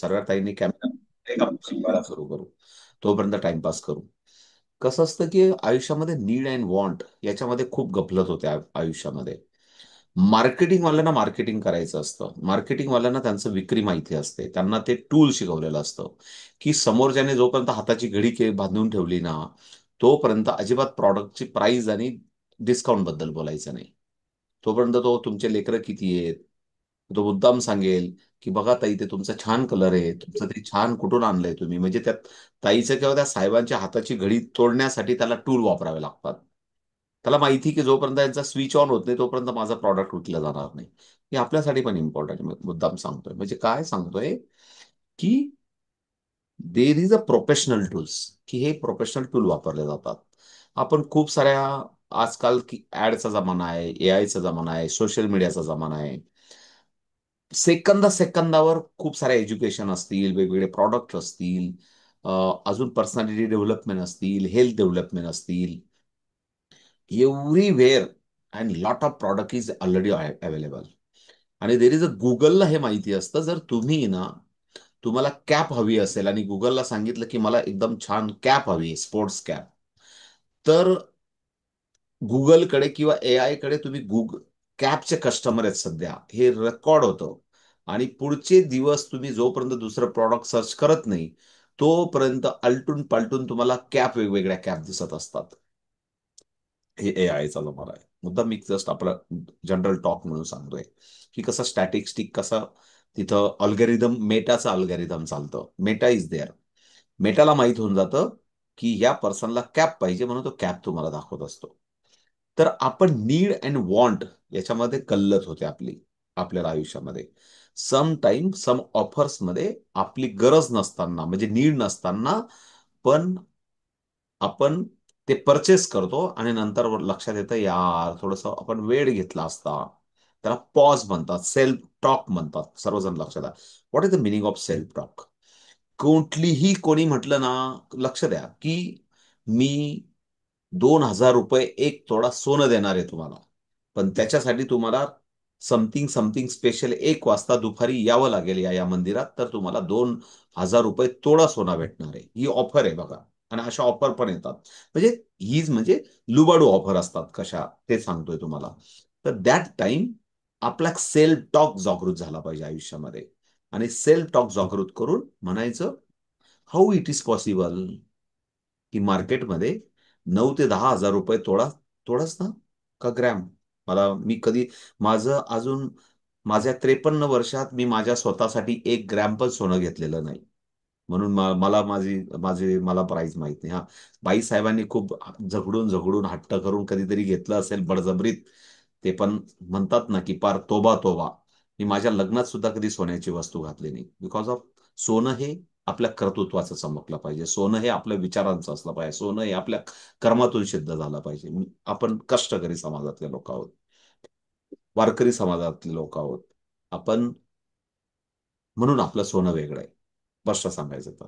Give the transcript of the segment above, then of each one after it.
सर्वात ताईंनी कॅमेरा शिकवायला सुरू करू, तोपर्यंत टाइमपास करू. कसं असतं की आयुष्यामध्ये नीड अँड वॉन्ट याच्यामध्ये खूप गफलत होते आयुष्यामध्ये. मार्केटिंगवाल्यांना मार्केटिंग करायचं असतं, मार्केटिंगवाल्यांना त्यांचं विक्री माहिती असते, त्यांना ते टूल शिकवलेलं असतं की समोरच्याने जोपर्यंत हाताची घडी बांधून ठेवली ना, तोपर्यंत अजिबात प्रॉडक्टची प्राइस आणि डिस्काउंट बद्दल बोलायचं नाही. तोपर्यंत तो तुमचे लेकरं किती आहेत, तो मुद्दाम सांगेल की बघा ताई, ते तुमचा छान कलर आहे, तुमचं ते छान कुठून आणलंय तुम्ही, म्हणजे त्यात ताईचं किंवा त्या साहेबांच्या हाताची घडी तोडण्यासाठी त्याला टूल वापरावे लागतात. त्याला माहिती की जोपर्यंत यांचा स्विच ऑन होत नाही तोपर्यंत माझा प्रॉडक्ट विकला जाणार नाही. हे आपल्यासाठी पण इम्पॉर्टंट मुद्दाम सांगतोय. म्हणजे काय सांगतोय की देर इज अ प्रोफेशनल टूल्स, की हे प्रोफेशनल टूल वापरले जातात. आपण खूप साऱ्या आजकाल की ऍडचा जमाना आहे, एआयचा जमाना आहे, सोशल मीडियाचा जमाना आहे. सेकंदावर खूप सारे एज्युकेशन असतील, वेगवेगळे प्रॉडक्ट असतील, अजून पर्सनॅलिटी डेव्हलपमेंट असतील, हेल्थ डेव्हलपमेंट असतील. Everywhere and lot of product is already available. आणि देर इज अ गुगलला हे माहिती असतं. जर तुम्ही ना, तुम्हाला कॅप हवी असेल आणि गुगलला सांगितलं की मला एकदम छान कॅप हवी, स्पोर्ट्स कॅप, तर गुगलकडे किंवा एआय कडे तुम्ही कॅपचे कस्टमर आहेत सध्या, हे रेकॉर्ड होतं. आणि पुढचे दिवस तुम्ही जोपर्यंत दुसरं प्रॉडक्ट सर्च करत नाही, तोपर्यंत आलटून पालटून तुम्हाला वेगवेगळ्या कॅप दिसत असतात. हे एआयचा जमाना आहे. मुद्दा मी जस्ट आपला जनरल टॉक म्हणून सांगतोय की कसं स्टॅटिस्टिक, कसं तिथं अल्गोरिदम, मेटाचं अल्गोरिदम चालतं. Meta is there. मेटाला माहित होऊन जातं की या पर्सनला कॅप पाहिजे, म्हणून तो कॅप तुम्हाला दाखवत असतो. तर आपण नीड अँड वॉन्ट याच्यामध्ये गल्लत होते आपल्याला आयुष्यामध्ये. सम टाइम सम ऑफर्समध्ये आपली गरज नसताना, म्हणजे नीड नसताना पण आपण ते परचेस करतो आणि नंतर लक्षात येतं यार थोडस आपण वेळ घेतला असता. त्याला पॉज म्हणतात, सेल्फ टॉक म्हणतात. सर्वजण लक्षात द्या. What is the meaning of self talk? कुठलीही कोणी म्हटलं ना, लक्ष द्या की मी 2,000 रुपये एक तोडा सोनं देणार आहे तुम्हाला, पण त्याच्यासाठी तुम्हाला समथिंग समथिंग स्पेशल 1 वाजता दुपारी यावं लागेल या मंदिरात, तर तुम्हाला 2,000 रुपये तोडा सोना भेटणार आहे. ही ऑफर आहे बघा. आणि अशा ऑफर पण येतात. म्हणजे हीच म्हणजे लुबाडू ऑफर असतात कशा, ते सांगतोय तुम्हाला. तर दॅट टाइम आपला सेल्फ टॉक जागृत झाला पाहिजे आयुष्यामध्ये. आणि सेल्फ टॉक जागृत करून म्हणायचं, हाऊ इट इज पॉसिबल की मार्केटमध्ये 9 ते 10 हजार रुपये तोडाच ना, का ग्रॅम? मी कधी, माझं अजून माझ्या 53 वर्षात मी माझ्या स्वतःसाठी 1 ग्रॅम पण सोनं घेतलेलं नाही. म्हणून मला मला प्राईस माहित नाही. हा, बाईसाहेबांनी खूप झगडून झगडून हट्ट करून कधीतरी घेतलं असेल बळजबरीत. ते पण म्हणतात ना की पार तोबा तोबा. मी माझ्या लग्नात सुद्धा कधी सोन्याची वस्तू घातली नाही. बिकॉज ऑफ सोनं हे आपल्या कर्तृत्वाचं चमकलं पाहिजे, सोनं हे आपल्या विचारांचं असलं पाहिजे, सोनं हे आपल्या कर्मातून सिद्ध झालं पाहिजे. आपण कष्टकरी समाजातले लोक आहोत, वारकरी समाजातले लोक आहोत आपण, म्हणून आपलं सोनं वेगळं आहे. स्पष्ट सांगायचं तर.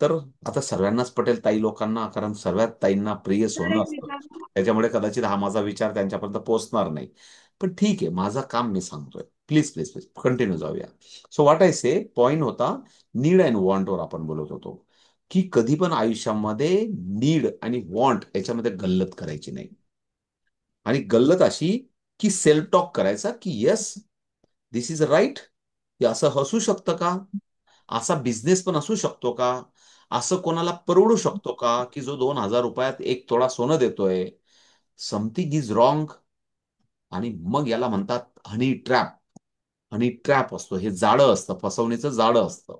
तर आता सर्वांनाच पटेल ताई लोकांना, कारण सर्वात ताईंना प्रिय सोनं असतं. त्याच्यामुळे कदाचित हा माझा विचार त्यांच्यापर्यंत पोहोचणार नाही. पण ठीक आहे, माझं काम मी सांगतोय. प्लीज प्लीज प्लीज कंटिन्यू जाऊया. So what I say, point होता नीड अँड वॉन्टवर आपण बोलत होतो. की कधी पण आयुष्यामध्ये नीड आणि वॉन्ट याच्यामध्ये गल्लत करायची नाही. आणि गल्लत अशी की सेल्फ टॉक करायचा की येस, दिस इज राईट. हे असं हसू शकतं का? असा बिझनेस पण असू शकतो का? असं कोणाला परवडू शकतो का की जो 2,000 रुपयात 1 तोळा सोनं देतोय? Something is wrong. आणि मग याला म्हणतात हनी ट्रॅप. हनी ट्रॅप असतो, हे जाळं असतं, फसवणीचं जाळं असतं.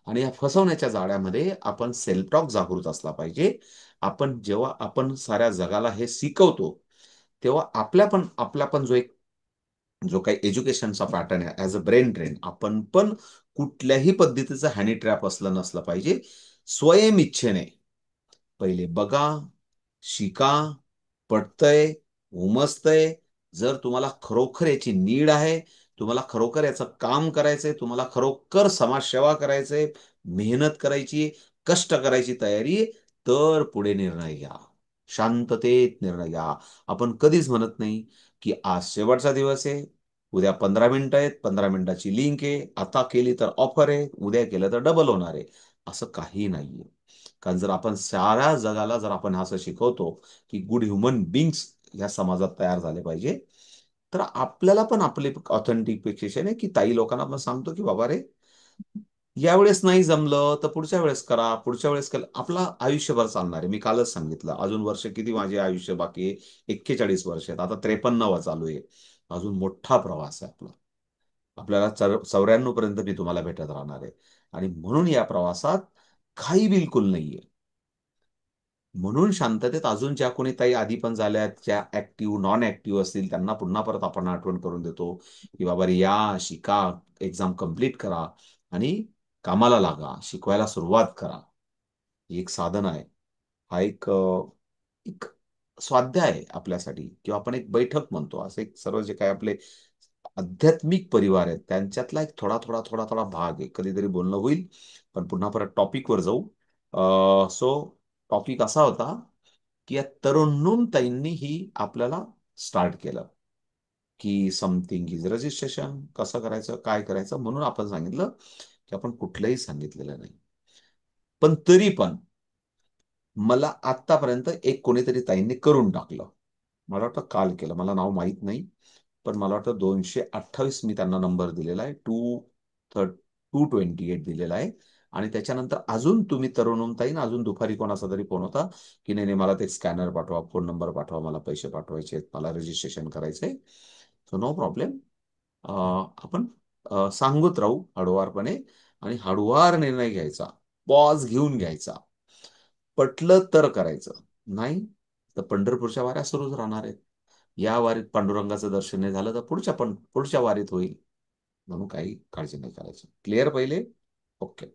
आणि या फसवण्याच्या जाळ्यामध्ये आपण सेल्फ टॉक जागृत असला पाहिजे. जेव्हा आपण साऱ्या जगाला हे शिकवतो, तेव्हा आपला पण जो काही एज्युकेशनचा पॅटर्न आहे, ऍज अ ब्रेन ट्रेन, आपण पण कुठल्याही पद्धतीचं हॅनी ट्रॅप असलं नसलं पाहिजे. स्वयं इच्छेने पहिले बघा, शिका, पटतंय, उमजतंय. जर तुम्हाला खरोखर याची नीड आहे, तुम्हाला खरोखर याचं काम करायचंय, तुम्हाला खरोखर समाजसेवा करायचंय, मेहनत करायची, कष्ट करायची तयारी आहे, तर पुढे निर्णय घ्या. शांततेत निर्णय घ्या. आपण कधीच म्हणत नाही की आज शेवटचा दिवस आहे, उद्या 15 मिनिटं आहेत, 15 मिनिटाची लिंक आहे, आता केली तर ऑफर आहे, उद्या केलं तर डबल होणार आहे. असं काही नाहीये. कारण जर आपण साऱ्या जगाला जर आपण असं शिकवतो की गुड ह्युमन बिंग्स ह्या समाजात तयार झाले पाहिजे, तर आपल्याला पण आपले ऑथेंटिफिकेशन आहे की ताई लोकांना आपण सांगतो की बाबा रे, यावेळेस नाही जमलं तर पुढच्या वेळेस करा, पुढच्या वेळेस केलं, आपला आयुष्यभर चालणार आहे. मी कालच सांगितलं, अजून वर्ष किती माझे आयुष्य बाकी आहे, 41 वर्ष आहेत, आता 53वा चालू आहे. अजून मोठा प्रवास आहे आपला. आपल्याला 94 पर्यंत मी तुम्हाला भेटत राहणार आहे. आणि म्हणून या प्रवासात काही बिलकुल नाहीये. म्हणून शांततेत अजून ज्या कोणी ताई आधी पण झाल्यात, ज्या ऍक्टिव्ह नॉन ऍक्टिव्ह असतील, त्यांना पुन्हा परत आपण आठवण करून देतो की बाबा रे, या, शिका, एक्झाम कम्प्लीट करा आणि कामाला लागा, शिकवायला सुरुवात करा. ही एक साधन आहे. हा एक स्वाध्याय आहे आपल्यासाठी, किंवा आपण एक बैठक म्हणतो, असं एक सर्व जे काही आपले आध्यात्मिक परिवार आहेत त्यांच्यातला एक थोडा थोडा थोडा थोडा भाग आहे. कधीतरी बोलणं होईल, पण पुन्हा परत टॉपिकवर जाऊ. सो टॉपिक असा होता की या तरुणताईंनी ही आपल्याला स्टार्ट केलं की समथिंग इज रजिस्ट्रेशन, कसं करायचं, काय करायचं, म्हणून आपण सांगितलं की आपण कुठलंही सांगितलेलं नाही. पण तरी पण मला आतापर्यंत एक कोणीतरी ताईंनी करून टाकलं. मला वाटतं काल केलं, मला नाव माहित नाही. पण मला वाटतं 228 मी त्यांना नंबर दिलेला आहे, 228 दिलेला आहे. आणि त्याच्यानंतर अजून तुम्ही तरुणताई ना, अजून दुपारी कोणाचा तरी फोन होता की नाही नाही, मला ते स्कॅनर पाठवा, फोन नंबर पाठवा, मला पैसे पाठवायचे आहेत, मला रजिस्ट्रेशन करायचंय. So no problem. आपण सांगत राहू हळुवारपणे, आणि हळुवार निर्णय घ्यायचा, पॉज घेऊन घ्यायचा. पटलं तर करायचं, नाही तर पंढरपूरच्या वाऱ्या सुरूच राहणार आहेत. या वारीत पांडुरंगाचं दर्शन नाही झालं तर पुढच्या वारीत होईल. म्हणून काही काळजी नाही करायची. क्लिअर पहिले? ओके.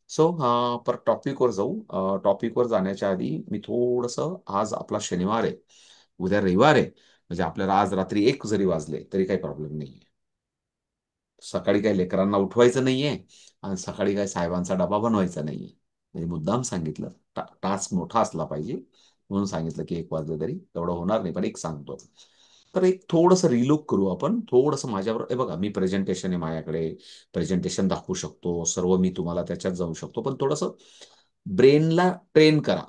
सो पर टॉपिकवर जाऊ. टॉपिकवर जाण्याच्या आधी मी थोडंसं, आज आपला शनिवार आहे, उद्या रविवार आहे, म्हणजे आपल्याला आज रात्री 1 जरी वाजले तरी काही प्रॉब्लेम नाहीये. सकाळी काही लेकरांना उठवायचं नाहीये आणि सकाळी काही साहेबांचा डबा बनवायचा नाहीये. म्हणजे मुद्दाम सांगितलं, टास्क मोठा असला पाहिजे म्हणून सांगितलं की 1 वाजले तरी तेवढं होणार नाही, पण एक सांगतो. तर एक थोडंसं रिलुक करू आपण, थोडंसं माझ्याबरोबर. हे बघा, मी प्रेझेंटेशन आहे माझ्याकडे, प्रेझेंटेशन दाखवू शकतो सर्व, मी तुम्हाला त्याच्यात जाऊ शकतो, पण थोडंसं ब्रेनला ट्रेन करा,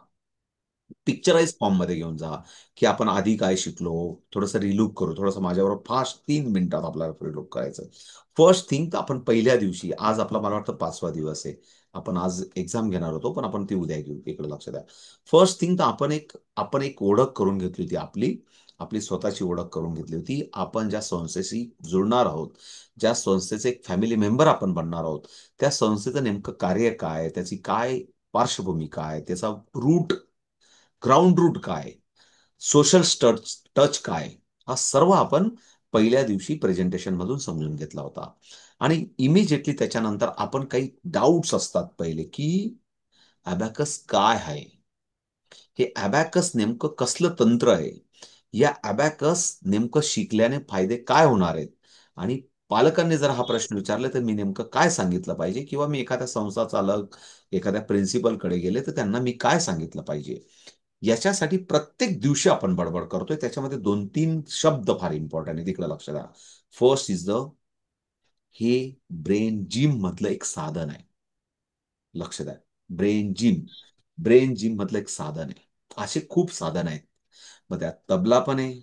पिक्चराइज फॉर्म मध्ये घेऊन जा की आपण आधी काय शिकलो. थोडंसं रिलुक करू, थोडंसं माझ्याबरोबर फास्ट 3 मिनिटात आपल्याला रिलुक करायचं. फर्स्ट थिंग तर आपण पहिल्या दिवशी, आज आपला मला वाटतं 5वा दिवस आहे, आपण आज एक्झाम घेणार होतो पण आपण ती उद्या घेऊ, इकडे लक्ष द्या. फर्स्ट थिंग तर आपण एक ओळख करून घेतली होती, आपली आपली स्वतःची ओळख करून घेतली होती. आपण ज्या संस्थेशी जुळणार आहोत, ज्या संस्थेचे एक फॅमिली मेंबर आपण बनणार आहोत, त्या संस्थेचं नेमकं कार्य काय, त्याची काय पार्श्वभूमी काय, त्याचा रूट, ग्राउंड रूट काय, सोशल टच काय, हा सर्व आपण पहिल्या दिवशी प्रेझेंटेशन मधून समजून घेतला होता. आणि इमिजिएटली त्याच्यानंतर आपण काही डाऊट्स असतात पहिले की अबॅकस काय आहे, हे अबॅकस नेमकं कसलं तंत्र आहे, या अबॅकस नेमकं शिकल्याने फायदे काय होणार आहेत. आणि पालकांनी जर हा प्रश्न विचारला तर मी नेमकं काय सांगितलं पाहिजे, किंवा मी एखाद्या संस्था चालक, एखाद्या प्रिन्सिपलकडे गेले तर त्यांना मी काय सांगितलं पाहिजे. याच्यासाठी प्रत्येक दिवशी आपण बडबड करतोय, त्याच्यामध्ये 2-3 शब्द फार इम्पॉर्टंट आहे, तिकडे लक्ष द्या. फर्स्ट इज हे ब्रेन जिम मधलं एक साधन आहे. लक्ष द्या. ब्रेन जिम, ब्रेन जिम मधलं एक साधन आहे. असे खूप साधन आहेत. मग त्यात तबला पण आहे,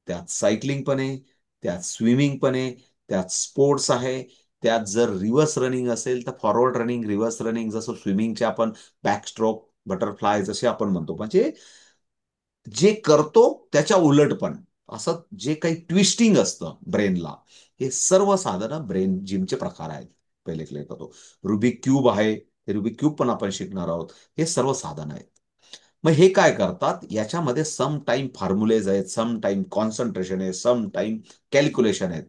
त्यात सायकलिंग पण आहे, त्यात स्विमिंग पण आहे, त्यात स्पोर्ट्स आहे, त्यात जर रिव्हर्स रनिंग असेल तर फॉरवर्ड रनिंग, रिव्हर्स रनिंग, जसं स्विमिंगचे आपण बॅकस्ट्रोक, बटरफ्लाय जसे आपण म्हणतो, म्हणजे जे करतो त्याच्या उलट पण, असं जे काही ट्विस्टिंग असतं ब्रेनला, हे सर्व साधनं ब्रेन जिमचे प्रकार आहेत. पहिले क्लिअर करतो. रुबिक क्यूब आहे, हे रुबिक क्यूब पण आपण शिकणार आहोत. हे सर्व साधन आहेत. मग हे काय करतात, याच्यामध्ये सम टाइम फॉर्म्युलेज आहेत, सम टाइम कॉन्सन्ट्रेशन आहे, सम टाइम कॅल्क्युलेशन आहेत.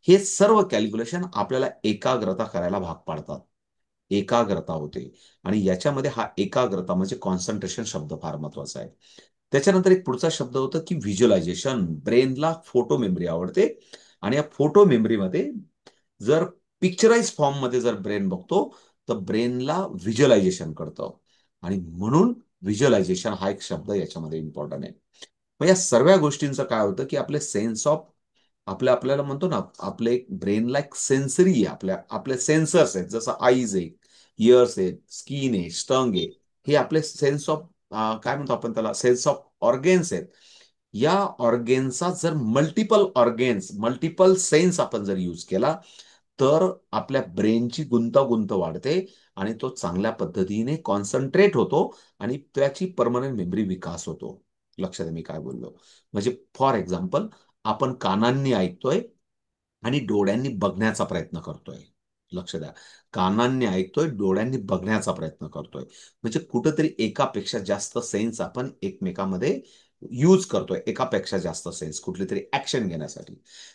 हे सर्व कॅल्क्युलेशन आपल्याला एकाग्रता करायला भाग पाडतात. एकाग्रता होते. आणि याच्यामध्ये हा एकाग्रता म्हणजे कॉन्सन्ट्रेशन शब्द फार महत्वाचा आहे. त्याच्यानंतर एक पुढचा शब्द होता की व्हिज्युअलायझेशन. ब्रेनला फोटो मेमरी आवडते, आणि या फोटो मेमरीमध्ये जर पिक्चराइज फॉर्म मध्ये जर ब्रेन बघतो, तर ब्रेनला व्हिज्युअलायझेशन करतं. आणि म्हणून व्हिज्युअलायझेशन हा एक शब्द याच्यामध्ये इम्पॉर्टंट आहे. मग या सर्व गोष्टींचं काय होतं की आपले सेन्स ऑफ आपल्याला म्हणतो ना, आपले एक ब्रेनला एक सेन्सरी आहे, आपले सेन्सर्स आहेत, जसं आईज आहे, इयर्स आहेत, स्किन आहे, स्टंग आहे. हे आपले सेन्स ऑफ, काय म्हणतो आपण त्याला, सेन्स ऑफ ऑर्गेन्स आहेत. या ऑर्गेन्सचा जर मल्टिपल सेन्स आपण जर यूज केला, तर आपल्या ब्रेनची गुंतागुंत वाढते आणि तो चांगल्या पद्धतीने कॉन्सन्ट्रेट होतो आणि त्याची परमनंट मेमरी विकास होतो. लक्षात आहे मी काय बोललो? म्हणजे फॉर एक्झाम्पल, आपण कानांनी ऐकतोय आणि डोळ्यांनी बघण्याचा प्रयत्न करतोय. लक्ष द्या, कानांनी ऐकतोय, डोळ्यांनी बघण्याचा प्रयत्न करतोय. म्हणजे कुठंतरी एकापेक्षा जास्त सेन्स आपण एकमेकांमध्ये यूज करतोय, एकापेक्षा जास्त सेन्स कुठली तरी ऍक्शन घेण्यासाठी.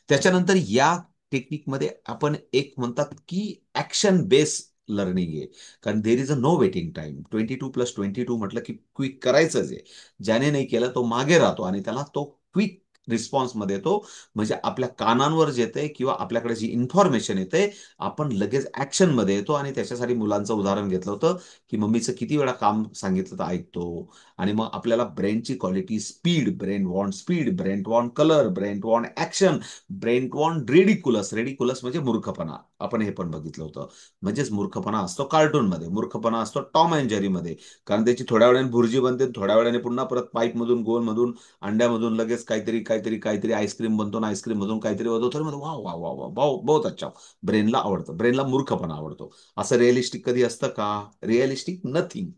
त्याच्यानंतर या टेक्निकमध्ये आपण एक म्हणतात की ऍक्शन बेस लर्निंग आहे. कारण there is a no waiting time. 22+22 म्हटलं की क्विक करायचंच आहे. ज्याने नाही केलं तो मागे राहतो आणि त्याला तो क्विक रिस्पॉन्समध्ये येतो. म्हणजे आपल्या कानांवर जे येते किंवा आपल्याकडे जी इन्फॉर्मेशन येते, आपण लगेच ऍक्शन मध्ये येतो. आणि त्याच्यासाठी मुलांचं उदाहरण घेतलं होतं की मम्मीचं किती वेळा काम सांगितलं तर ऐकतो. आणि मग आपल्याला ब्रेनची quality, speed, brain want speed, brain want colour, brain want action, brain want ridiculous. Ridiculous म्हणजे मूर्खपणा, आपण हे पण बघितलं होतं. म्हणजेच मूर्खपणा असतो कार्टूनमध्ये, मूर्खपणा असतो टॉम अँड जेरीमध्ये. कारण त्याची थोड्या वेळाने भुर्जी बनते, थोड्या वेळाने पुन्हा परत पाईपमधून, गोलमधून, अंड्यामधून लगेच काहीतरी काहीतरी काहीतरी आईस्क्रीम बनतो ना, आईस्क्रीम मधून काहीतरी होतो. तर वा वा वा वा, बहुत अच्छा. ब्रेनला आवडतं, ब्रेनला मूर्खपणा आवडतो. असं रिअलिस्टिक कधी असतं का? Realistic nothing.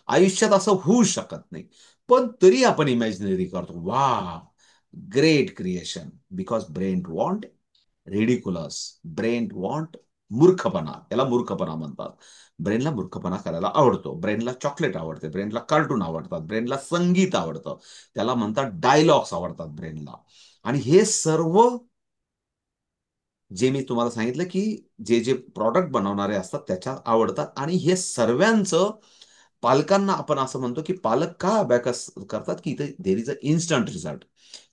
आयुष्यात असं होऊ शकत नाही. पण तरी आपण इमॅजिनरी करतो. वा, great creation. Because brain want ridiculous, brain want मूर्खपणा, याला मूर्खपणा म्हणतात. ब्रेनला मूर्खपणा करायला आवडतो, ब्रेनला चॉकलेट आवडते, ब्रेनला कार्टून आवडतात, ब्रेनला संगीत आवडतं, त्याला म्हणतात डायलॉग्स आवडतात ब्रेनला. आणि हे सर्व जे मी तुम्हाला सांगितलं की जे जे प्रॉडक्ट बनवणारे असतात त्याच्या आवडतात. आणि हे सर्वांचं पालकांना आपण असं म्हणतो की पालक का अबॅकस करतात, की इथे there is a instant result.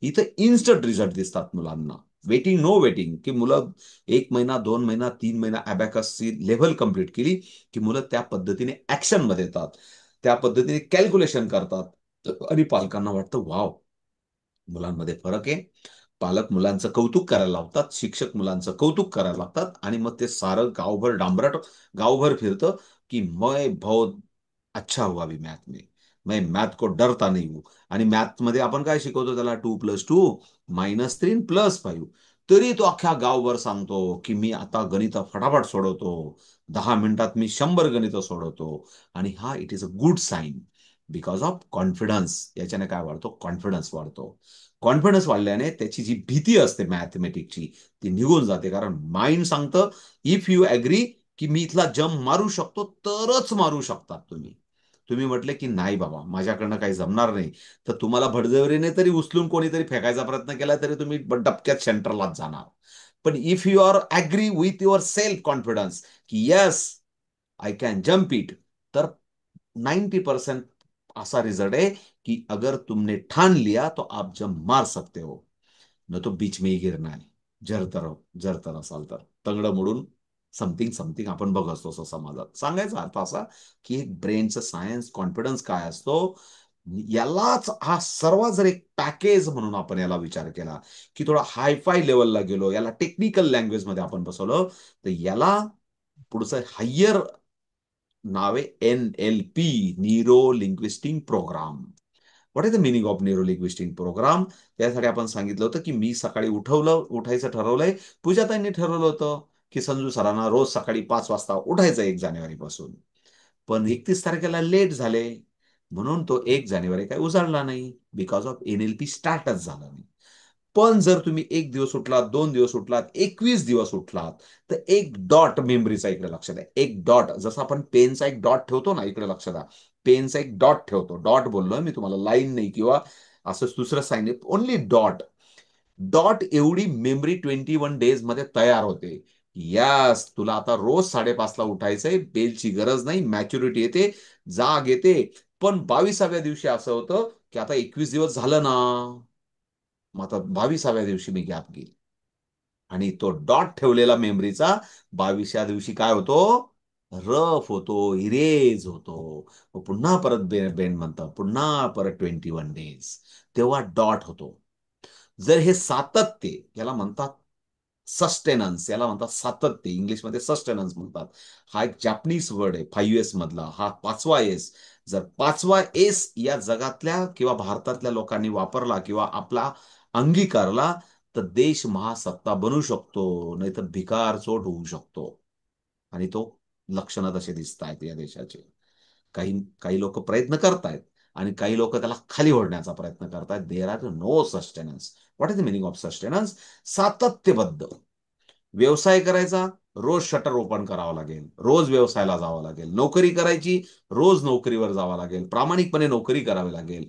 इथे इन्स्टंट रिझल्ट दिसतात मुलांना. Waiting, no waiting. की मुलं 1 महिना, 2 महिना, 3 महिना अबॅकसची लेव्हल कंप्लीट केली की मुलं त्या पद्धतीने ऍक्शन मध्ये येतात, त्या पद्धतीने कॅल्क्युलेशन करतात. आणि पालकांना वाटतं वाव, मुलांमध्ये फरक आहे. पालक मुलांचं कौतुक करायला लावतात, शिक्षक मुलांचं कौतुक करायला लागतात. आणि मग ते सारं गावभर डांबरट, गावभर फिरतं की मैं बहुत अच्छा हुआ अभी मैथ में, मैं मैथ को डरता नहीं हूं. आणि मॅथ मध्ये आपण काय शिकवतो त्याला? 2+2 -3 +5. तरी तो अख्ख्या गावभर सांगतो की मी आता गणित फटाफट सोडवतो, 10 मिनिटात मी 100 गणितं सोडवतो. आणि हा it is a good sign. Because of confidence. याच्याने काय वाढतो? कॉन्फिडन्स वाढतो. कॉन्फिडन्स वाढल्याने त्याची जी भीती असते मॅथमॅटिकची, ती निघून जाते. कारण माइंड सांगतं, इफ यू ॲग्री की मी इथला जम्प मारू शकतो, तरच मारू शकतात तुम्ही. तुम्ही म्हटले की नाही बाबा, माझ्याकडनं काही जमणार नाही, तर तुम्हाला बळजबरीने तरी उचलून कोणीतरी फेकायचा प्रयत्न केला तरी तुम्ही डबक्यात सेंटरलाच जाणार. पण if you are agree with your self confidence की yes, I can jump it, तर 90% ऐसा रिजल्ट है कि अगर तुमने ठान लिया तो आप जंप मार सकते हो, न तो बीच में ही गिरना है. जर तर असाल तर तंगडं मोडून समथिंग समथिंग आपण बघत असतो असं समाजात. सांगायचा अर्थ असा की एक ब्रेनचं सायन्स, कॉन्फिडन्स काय असतो, यालाच हा सर्व जर एक पॅकेज म्हणून आपण याला विचार केला की थोडा हायफाय लेवलला गेलो, याला टेक्निकल लँग्वेज मध्ये आपण बसवलं, तर याला पुढचं हायर नाव आहे NLP, neuro linguistic program. What is the meaning of neuro linguistic program? त्यासाठी आपण सांगितलं होतं की मी सकाळी उठायचं ठरवलंय. पूजाताईंनी ठरवलं होतं की संजू सरांना रोज सकाळी 5 वाजता उठायचं 1 जानेवारी पासून. पण 31 तारखेला लेट झाले, म्हणून तो 1 जानेवारी काही उजाडला नाही. बिकॉज ऑफ NLP स्टार्टच झाला नाही. पण जर तुम्ही 1 दिवस उठलात, 2 दिवस उठलात, 21 दिवस उठलात, तर एक डॉट मेमरीचा इकडे लक्षात द्या. एक डॉट, जसं आपण पेनचा एक डॉट ठेवतो ना, इकडे लक्षात द्या. पेनचा एक डॉट ठेवतो. डॉट बोललोय मी तुम्हाला, लाईन नाही किंवा असं दुसरं साईन नाही, ओनली डॉट. डॉट एवढी मेमरी 21 डेज मध्ये तयार होते. यस, तुला आता रोज 5:30ला उठायचंय, बेलची गरज नाही, मॅच्युरिटी येते, जाग येते. पण 22व्या दिवशी असं होतं की आता 21 दिवस झालं ना, मग आता 22व्या दिवशी मी गॅप घेईल. आणि तो डॉट ठेवलेला मेमरीचा 22व्या दिवशी काय होतो? रफ होतो, इरेज होतो. मग पुन्हा परत बेंड म्हणतात, पुन्हा परत 21 डेज, तेव्हा डॉट होतो. जर हे सातत्य, याला म्हणतात सस्टेनन्स, याला म्हणतात सातत्य, इंग्लिशमध्ये सस्टेनन्स म्हणतात. हा एक जॅपनीज वर्ड आहे 5S मधला, हा पाचवा एस. जर पाचवा एस या जगातल्या किंवा भारतातल्या लोकांनी वापरला किंवा आपला अंगीकारला, तर देश महासत्ता बनू शकतो, नाहीतर भिकार चोट होऊ शकतो. आणि तो लक्षणं तसे दिसत आहेत या देशाचे. काही काही लोक प्रयत्न करतायत आणि काही लोक त्याला खाली ओढण्याचा प्रयत्न करतायत. There are no sustenance. What is the meaning of sustenance? सातत्यबद्ध व्यवसाय करायचा, रोज शटर ओपन करावं लागेल, रोज व्यवसायाला जावं लागेल. नोकरी करायची, रोज नोकरीवर जावं लागेल, प्रामाणिकपणे नोकरी करावी लागेल.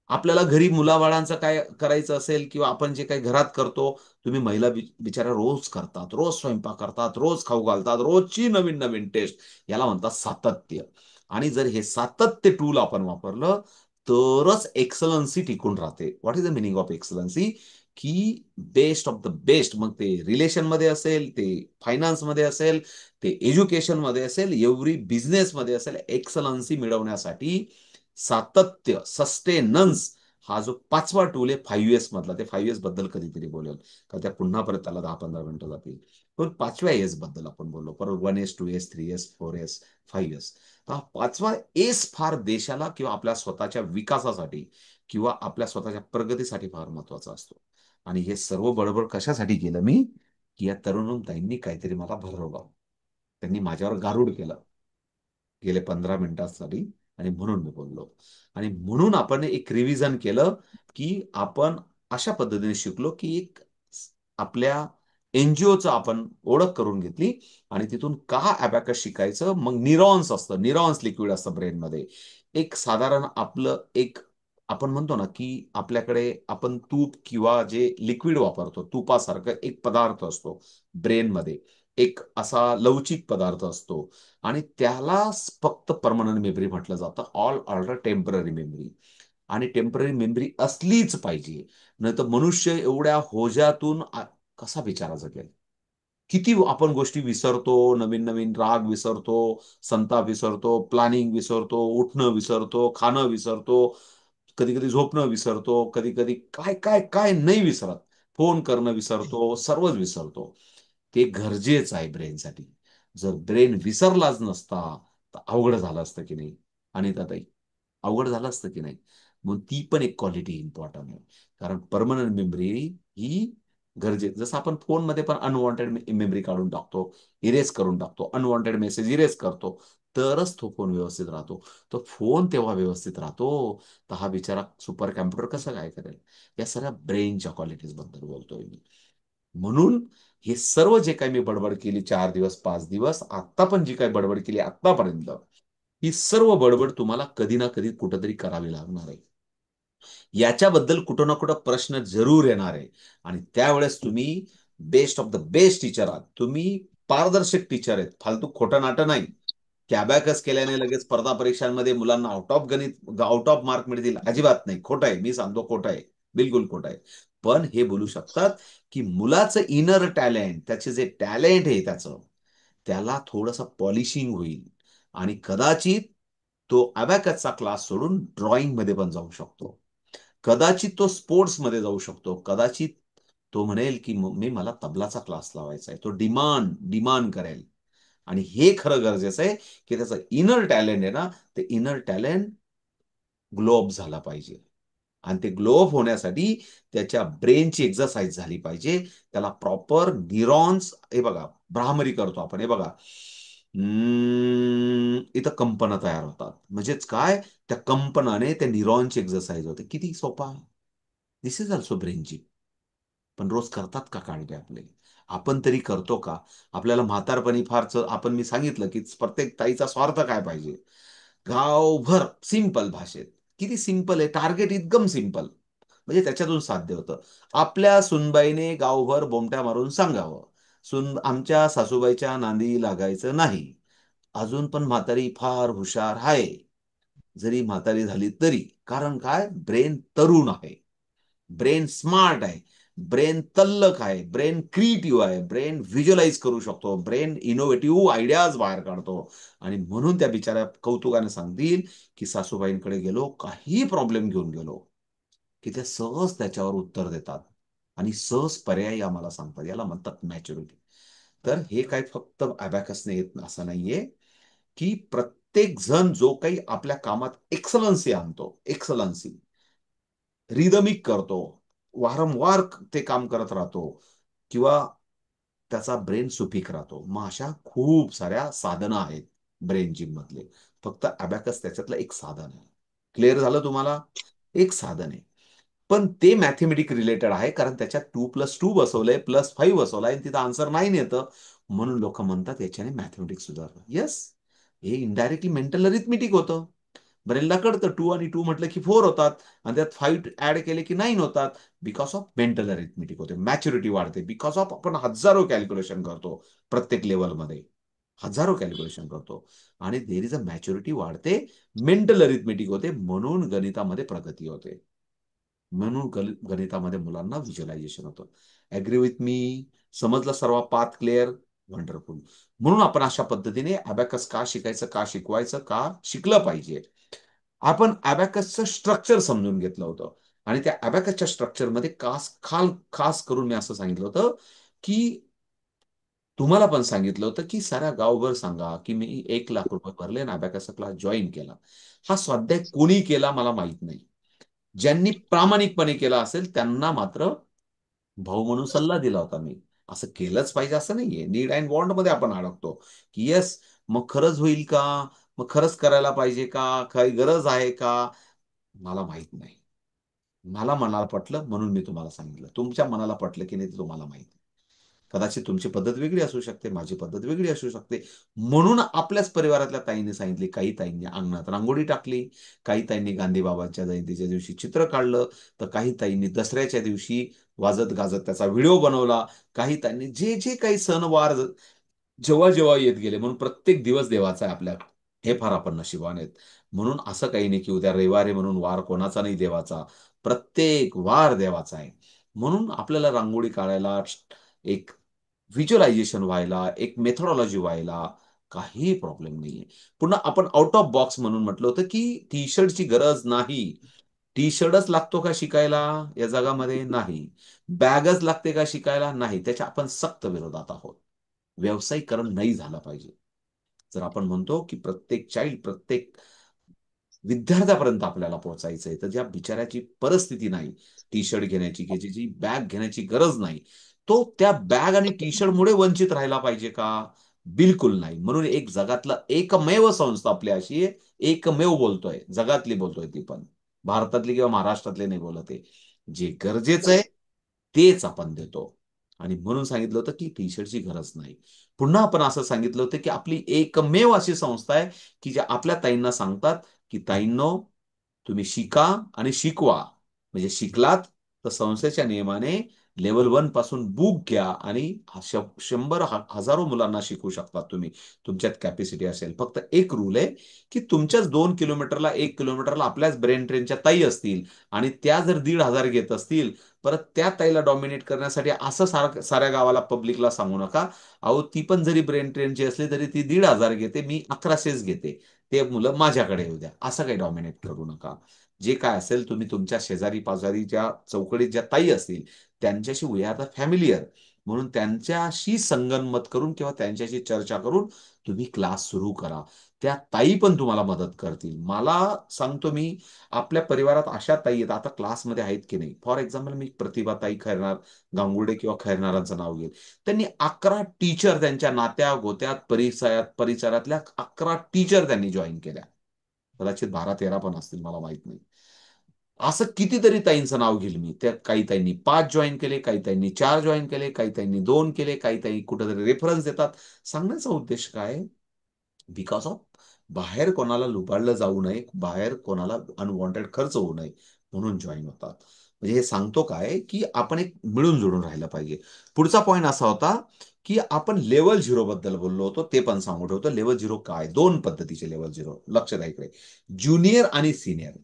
आपल्याला घरी मुलाबाळांचं काय करायचं असेल किंवा आपण जे काही घरात करतो, तुम्ही महिला बिचाऱ्या रोज करतात, रोज स्वयंपाक करतात, रोज खाऊ घालतात, रोजची नवीन नवीन टेस्ट. याला म्हणतात सातत्य. आणि जर हे सातत्य टूल आपण वापरलं, तरच एक्सलन्सी टिकून राहते. What is the meaning of excellency? की बेस्ट ऑफ द बेस्ट, मग ते रिलेशनमध्ये असेल, ते फायनान्समध्ये असेल, ते एज्युकेशनमध्ये असेल, एव्हरी बिझनेसमध्ये असेल, एक्सलन्सी मिळवण्यासाठी सातत्य, सस्टेनन्स, हा जो पाचवा टूल आहे 5S मधला, ते 5S बद्दल कधीतरी बोलेल, का त्या पुन्हा परत त्याला 10-15 मिनिटं जातील. पण पाचव्या एस बद्दल आपण बोललो, परत 1S, 2S, 3S, 4S, 5S. हा पाचवा एस फार देशाला किंवा आपल्या स्वतःच्या विकासासाठी किंवा आपल्या स्वतःच्या प्रगतीसाठी फार महत्वाचा असतो. आणि हे सर्व बडबड कशासाठी केलं मी? की या तरुणताईंनी काहीतरी मला भरवलं, त्यांनी माझ्यावर गारुड केलं गेले 15 मिनिटांसाठी. आणि म्हणून मी बोललो. आणि म्हणून आपण एक रिव्हिजन केलं, की आपण अशा पद्धतीने शिकलो, की एक आपल्या एनजीओचं आपण ओळख करून घेतली. आणि तिथून का अबॅकस शिकायचं, मग न्यूरॉन्स असतं, न्यूरॉन्स लिक्विड असतं ब्रेनमध्ये. एक साधारण आपलं एक, आपण म्हणतो ना, की आपल्याकडे आपण तूप किंवा जे लिक्विड वापरतो, तुपासारखं एक पदार्थ असतो ब्रेनमध्ये, एक असा लवचिक पदार्थ असतो. आणि त्याला फक्त परमनंट मेमरी म्हटलं जातं, ऑल ऑर्डर टेम्पररी मेमरी. आणि टेम्पररी मेमरी असलीच पाहिजे, नाही तर मनुष्य एवढ्या होज्यातून कसा बिचारा जगेल? किती आपण गोष्टी विसरतो, नवीन नवीन राग विसरतो, संताप विसरतो, प्लॅनिंग विसरतो, उठणं विसरतो, खाणं विसरतो, कधी कधी झोपणं विसरतो, कधी कधी काय काय काय नाही विसरत, फोन करणं विसरतो, सर्वच विसरतो. ते गरजेचं आहे ब्रेनसाठी. जर ब्रेन विसरलाच नसता, तर अवघड झालं असतं की नाही? आणि ताई, अवघड झालं असतं की नाही? मग ती पण एक क्वालिटी इम्पॉर्टंट आहे. कारण परमनंट मेमरी ही गरजेचं, जसं आपण फोनमध्ये पण अनवॉन्टेड मेमरी काढून टाकतो, इरेज करून टाकतो, अनवॉन्टेड मेसेज इरेज करतो, तरच तो फोन व्यवस्थित राहतो. तो फोन तेव्हा व्यवस्थित राहतो, तर हा बिचारा सुपर कॅम्प्युटर कसं काय करेल? या सगळ्या ब्रेनच्या क्वालिटीज बद्दल बोलतोय मी. म्हणून हे सर्व जे काही मी बडबड केली 4 दिवस, 5 दिवस, आता पण जी काही बडबड केली आतापर्यंत, ही सर्व बडबड तुम्हाला कधी ना कधी कुठंतरी करावी लागणार आहे. याच्याबद्दल कुठं ना कुठं प्रश्न जरूर येणार आहे. आणि त्यावेळेस तुम्ही best of the best teacher आहात. तुम्ही पारदर्शक टीचर आहेत, फालतू खोटं नाटं नाही. कॅबॅकस केल्याने लगेच स्पर्धा परीक्षांमध्ये मुलांना आउट ऑफ मार्क मिळतील, अजिबात नाही. खोटं आहे, मी सांगतो खोटं आहे, बिलकुल खोटं आहे. पण हे बोलू शकतात, की मुलाचं इनर टॅलेंट, त्याचे जे टॅलेंट आहे त्याला थोडंसं पॉलिशिंग होईल. आणि कदाचित तो अबॅकसचा क्लास सोडून ड्रॉइंग मध्ये पण जाऊ शकतो. कदाचित तो स्पोर्ट्समध्ये जाऊ शकतो. कदाचित तो म्हणेल, की मी मला तबलाचा क्लास लावायचा आहे." तो डिमांड डिमांड करेल. आणि हे खरं गरजेचं आहे, की त्याचं इनर टॅलेंट आहे ना, ते इनर टॅलेंट ग्लो अप झाला पाहिजे. आणि ते ग्लो अप होण्यासाठी त्याच्या ब्रेनची एक्सरसाइज झाली पाहिजे. त्याला प्रॉपर न्यूरॉन्स, हे बघा, भ्रामरी करतो आपण, हे बघा, इथं कंपनं तयार होतात. म्हणजेच काय? त्या कंपनाने त्या न्यूरॉनची एक्सरसाइज होते. किती सोपा. दिस इज ऑल्सो ब्रेनची. पण रोज करतात का कांडे आपले? आपण तरी करतो का? आपल्याला म्हातारपणी फारच, आपण, मी सांगितलं, की प्रत्येक ताईचा स्वार्थ काय पाहिजे? गावभर सिंपल भाषेत. किती सिंपल आहे, टार्गेट एकदम सिंपल. म्हणजे त्याच्यातून साध्य होतं. आपल्या सुनबाईने गावभर बोमट्या मारून सांगावं, आमच्या सासूबाईच्या नांदी लागायचं नाही. अजून पण म्हातारी फार हुशार आहे, जरी म्हातारी झाली तरी. कारण काय? ब्रेन तरुण आहे, ब्रेन स्मार्ट आहे, ब्रेन तल्लक आहे, ब्रेन क्रिएटिव्ह आहे, ब्रेन व्हिज्युअलाइज करू शकतो, ब्रेन इनोव्हेटिव्ह आयडियाज बाहेर काढतो. आणि म्हणून त्या बिचाऱ्या कौतुकाने सांगतील, की सासूबाईंकडे गेलो, काही प्रॉब्लेम घेऊन गेलो, की ते सहज त्याच्यावर उत्तर देतात. आणि सहज पर्यायी आम्हाला सांगतात. याला म्हणतात मॅच्युरिटी. तर हे काय फक्त अबॅकसने येत असं नाहीये, की प्रत्येक जण जो काही आपल्या कामात एक्सलन्सी आणतो, एक्सलन्सी रिदमिक करतो, वारंवार ते काम करत राहतो किंवा त्याचा ब्रेन सुपीक राहतो. मग अशा खूप साऱ्या साधनं आहेत ब्रेन जिम मधले. फक्त अबॅकस त्याच्यातलं एक साधन आहे. क्लिअर झालं तुम्हाला? एक साधन आहे. पण ते मॅथेमॅटिक रिलेटेड आहे, कारण त्याच्यात 2+2 बसवलंय, +5 बसवलाय आणि तिथं आन्सर 9 येतं. म्हणून लोक म्हणतात याच्याने मॅथेमॅटिक्स सुधारलं. येस, हे इनडायरेक्टली मेंटल अरिथमेटिक होतं. ब्रेनला कळतं 2 आणि 2 म्हटलं की 4 होतात आणि त्यात 5 ऍड केले की 9 होतात. बिकॉज ऑफ मेंटल अरिथमेटिक होते. मॅच्युरिटी वाढते. बिकॉज ऑफ आपण हजारो कॅल्क्युलेशन करतो प्रत्येक लेवलमध्ये. हजारो कॅल्क्युलेशन करतो आणि देर इज अ मॅच्युरिटी वाढते. मेंटल अरिथमेटिक होते, म्हणून गणितामध्ये प्रगती होते. म्हणून गणितामध्ये मुलांना व्हिज्युअलायझेशन होतं. Agree with me? समजलं सर्व पाथ क्लिअर? वंडरफुल. म्हणून आपण अशा पद्धतीने अबॅकस का शिकायचं, का शिकवायचं, का शिकलं पाहिजे. आपण अबॅकसचं स्ट्रक्चर समजून घेतलं होतं आणि त्या अबॅकसच्या स्ट्रक्चरमध्ये खास करून मी असं सांगितलं होतं, की तुम्हाला पण सांगितलं होतं, की साऱ्या गावभर सांगा, की मी 1,00,000 रुपये भरले आणि अबॅकसचा क्लास जॉईन केला. हा स्वाध्याय कोणी केला मला माहित नाही. ज्यांनी प्रामाणिकपणे केला असेल त्यांना मात्र भाऊ म्हणून सल्ला दिला होता मी. असं केलंच पाहिजे असं नाहीये. नीड अँड वॉन्ट मध्ये आपण अडकतो, की येस, मग खरंच होईल का? मग खरंच करायला पाहिजे का? काही गरज आहे का? मला माहित नाही. मला मनाला पटलं म्हणून मी तुम्हाला सांगितलं. तुमच्या मनाला पटलं की नाही ते तुम्हाला माहिती. कदाचित तुमची पद्धत वेगळी असू शकते, माझी पद्धत वेगळी असू शकते. म्हणून आपल्याच परिवारातल्या ताईंनी सांगितले, काही ताईंनी अंगणात रांगोळी टाकली, काही ताईंनी गांधीबाबांच्या जयंतीच्या दिवशी चित्र काढलं, तर काही ताईंनी दसऱ्याच्या दिवशी वाजत गाजत त्याचा व्हिडिओ बनवला, काही ताईंनी जे जे काही सणवार जेव्हा जेव्हा येत गेले, म्हणून प्रत्येक दिवस देवाचा आहे आपल्या. हे फार आपण नशिबान आहेत. म्हणून असं काही नाही की उद्या रविवार आहे म्हणून वार कोणाचा नाही देवाचा. प्रत्येक वार देवाचा आहे. म्हणून आपल्याला रांगोळी काढायला, एक व्हिज्युअलायझेशन व्हायला, एक मेथोडॉलॉजी व्हायला काही प्रॉब्लेम नाहीये. पुन्हा आपण आउट ऑफ बॉक्स म्हणून म्हटलं होतं की टी शर्टची गरज नाही. टी शर्टच लागतो का शिकायला या जगामध्ये? नाही. बॅगच लागते का शिकायला? नाही. त्याच्या आपण सक्त विरोधात आहोत. व्यावसायिकरण नाही झालं पाहिजे. जर आपण म्हणतो की प्रत्येक चाइल्ड, प्रत्येक विद्यार्थ्यापर्यंत आपल्याला पोहोचायचंय, तर ज्या बिचाऱ्याची परिस्थिती नाही टी शर्ट घेण्याची, की ज्याची बॅग घेण्याची गरज नाही, तो त्या बॅग आणि टी शर्ट मुळे वंचित राहायला पाहिजे का? बिलकुल नाही. म्हणून एक जगातला एकमेव संस्था आपली अशी आहे, एकमेव बोलतोय, जगातली बोलतोय ती पण. भारतातली किंवा महाराष्ट्रातली नाही बोलत आहे. जे गरजेचं आहे तेच आपण देतो. आणि म्हणून सांगितलं होतं की टी शर्टची गरज नाही. पुन्हा आपण असं सांगितलं होतं की आपली एकमेव अशी संस्था आहे की ज्या आपल्या ताईंना सांगतात की ताईंनो, तुम्ही शिका आणि शिकवा. म्हणजे शिकलात तर संस्थेच्या नियमाने लेव्हल 1 पासून बुक घ्या आणि 100 हजारो मुलांना शिकवू शकता तुम्ही. तुमच्यात कॅपॅसिटी असेल. फक्त एक रूल आहे की तुमच्याच 2 किलोमीटरला, 1 किलोमीटरला आपल्याच ब्रेन ट्रेनच्या ताई असतील आणि त्या जर 1,500 घेत असतील, परत त्या ताईला डॉमिनेट करण्यासाठी असं साऱ्या गावाला, पब्लिकला सांगू नका. अहो, ती पण जरी ब्रेन ट्रेनची असली तरी ती 1,500 घेते, मी 1100च घेते. ते मुलं माझ्याकडे येऊ द्या. असं काही डॉमिनेट करू नका. जे काय असेल तुम्ही तुमच्या शेजारी पाजारी ज्या चौकडीत ज्या ताई असतील त्यांच्याशी वी आर द फॅमिलियर, म्हणून त्यांच्याशी संगनमत करून किंवा त्यांच्याशी चर्चा करून तुम्ही क्लास सुरू करा. त्या ताई पण तुम्हाला मदत करतील. मला सांगतो मी, आपल्या परिवारात अशा ताई आहेत, आता क्लासमध्ये आहेत की नाही. फॉर एक्झाम्पल मी प्रतिभाताई खैरनार गांगुर्डे किंवा खैरनारांचं नाव घेईल. त्यांनी 11 टीचर त्यांच्या नात्या गोत्यात परिसरातल्या 11 टीचर त्यांनी जॉईन केल्या. कदाचित 12-13 पण असतील, मला माहित नाही. असं कितीतरी ताईंचं नाव घेईल मी. त्या काही ताईंनी 5 जॉईन केले, काही ताईंनी 4 जॉईन केले, काही ताईंनी 2 केले, काही ताई कुठेतरी रेफरन्स देतात. सांगण्याचा उद्देश काय? बिकॉज ऑफ बाहेर कोणाला लुबाडलं जाऊ नये, बाहेर कोणाला अनवॉन्टेड खर्च होऊ नये, म्हणून जॉईन होतात. म्हणजे हे सांगतो काय, की आपण एक मिळून जुळून राहिलं पाहिजे. पुढचा पॉईंट असा होता, की आपण लेव्हल 0 बद्दल बोललो होतो, ते पण सांगू ठेवतो. लेव्हल 0 काय? 2 पद्धतीचे लेव्हल 0 लक्ष द्या इकडे. ज्युनियर आणि सीनियर.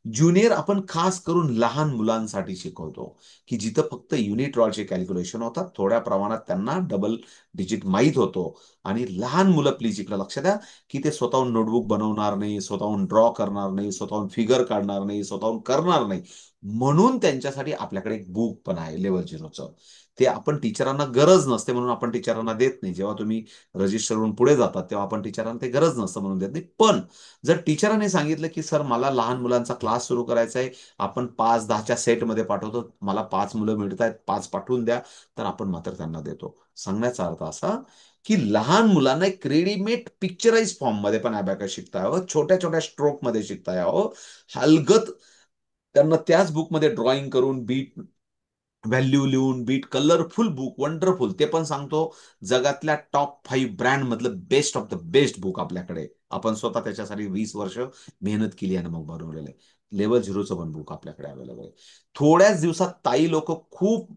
ज्युनियर आपण खास करून लहान मुलांसाठी शिकवतो, की जिथं फक्त युनिट रॉडचे कॅल्क्युलेशन होतात, थोड्या प्रमाणात त्यांना डबल डिजिट माहीत होतो. आणि लहान मुलं प्लीज इकडे लक्ष द्या, की ते स्वतःहून नोटबुक बनवणार नाही, स्वतःहून ड्रॉ करणार नाही, स्वतःहून फिगर काढणार नाही, स्वतःहून करणार नाही. म्हणून त्यांच्यासाठी आपल्याकडे एक बुक पण आहे लेवल झिरोचं. ते आपण टीचरांना गरज नसते म्हणून आपण टीचरांना देत नाही. जेव्हा तुम्ही रजिस्टर होऊन पुढे जातात तेव्हा आपण टीचरांना ते गरज नसतं म्हणून देत नाही. पण जर टीचरांनी सांगितलं की सर मला लहान मुलांचा क्लास सुरू करायचा आहे, आपण 5-10च्या सेटमध्ये पाठवतो, मला 5 मुलं मिळत आहेत, 5 पाठवून द्या, तर आपण मात्र त्यांना देतो. सांगण्याचा अर्थ असा की लहान मुलांना एक रेडीमेड पिक्चराइज फॉर्ममध्ये पण अबॅकस शिकता यावं, छोट्या छोट्या स्ट्रोकमध्ये शिकता यावं, हलगत त्यांना त्याच बुकमध्ये ड्रॉइंग करून बीट व्हॅल्यू लिहून बीट कलरफुल बुक वंडरफुल, ते पण सांगतो जगातल्या टॉप 5 ब्रँड मधलं best of the best book आपल्याकडे, आपण स्वतः त्याच्यासाठी 20 वर्ष मेहनत केली आणि मग बनवलेलं आहे. लेवल झिरोचं पण बुक आपल्याकडे अवेलेबल आहे. थोड्याच दिवसात ताई लोक खूप